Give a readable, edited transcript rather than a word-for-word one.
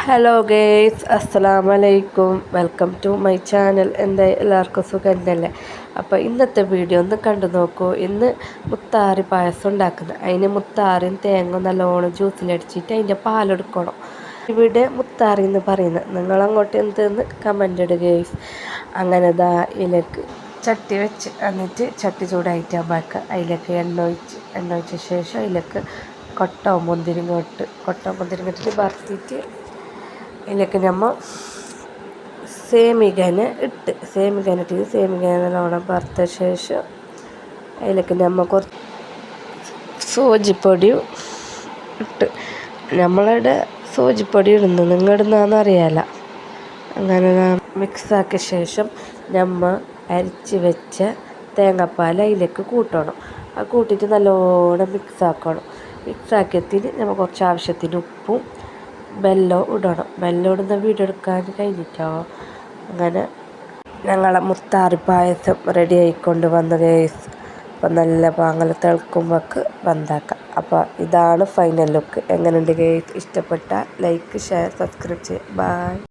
Hello guys, അസ്സലാമു അലൈക്കും. Welcome to my channel. എന്താ എല്ലാവർക്കും സുഖം തന്നെ? അപ്പോൾ ഇന്നത്തെ വീഡിയോ ഒന്ന് കണ്ടു നോക്കൂ. ഇന്ന് മുത്താറി പായസം ഉണ്ടാക്കുന്നത്. അതിന് മുത്താറിയും തേങ്ങ നല്ലോണം ജ്യൂസിലടിച്ചിട്ട് അതിൻ്റെ പാലെടുക്കണം. ഇവിടെ മുത്താറി എന്ന് പറയുന്നത്, നിങ്ങളങ്ങോട്ട് എന്തെന്ന് കമൻ്റ് ഇടുക ഗേയ്സ്. അങ്ങനെ ഇതിലേക്ക് ചട്ടി വെച്ച് എന്നിട്ട് ചട്ടി ചൂടായിട്ടാകുമ്പോൾ അതിലേക്ക് എണ്ണ ഒഴിച്ച ശേഷം അതിലേക്ക് കൊട്ടവും മുന്തിരിങ്ങ ഇട്ടിട്ട് വറുത്തിട്ട് അതിലേക്ക് നമ്മൾ സേമികനെ ഇട്ടിട്ട് സേമികനെ നല്ലോണം വറുത്ത ശേഷം അതിലേക്ക് നമ്മൾ കുറച്ച് സൂചിപ്പൊടിയും ഇട്ട്, നമ്മളുടെ സൂചിപ്പൊടി ഇടുന്നത് നിങ്ങളിടുന്നതെന്ന് അറിയാല. അങ്ങനെ മിക്സാക്കിയ ശേഷം നമ്മൾ അരിച്ച് വെച്ച തേങ്ങാപ്പാൽ അതിലേക്ക് കൂട്ടണം. ആ കൂട്ടിയിട്ട് നല്ലോണം മിക്സാക്കിയതിന് നമ്മൾ കുറച്ച് ആവശ്യത്തിന് ഉപ്പും വെല്ലം ഇടണം. വെല്ലം ഇടുന്ന വീഡിയോ എടുക്കാൻ കഴിഞ്ഞിട്ടോ. അങ്ങനെ ഞങ്ങളെ മുത്താറി പായസം റെഡി ആയിക്കൊണ്ട് വന്ന ഗേയ്സ്. അപ്പം നല്ല പാങ്ങൽ തിളക്കുമ്പോൾക്ക് ബന്ധാക്കാം. അപ്പോൾ ഇതാണ് ഫൈനൽ ലുക്ക്. എങ്ങനെയുണ്ട് ഗേയ്സ്? ഇഷ്ടപ്പെട്ട ലൈക്ക്, ഷെയർ, സബ്സ്ക്രൈബ് ചെയ്യുക. ബൈ.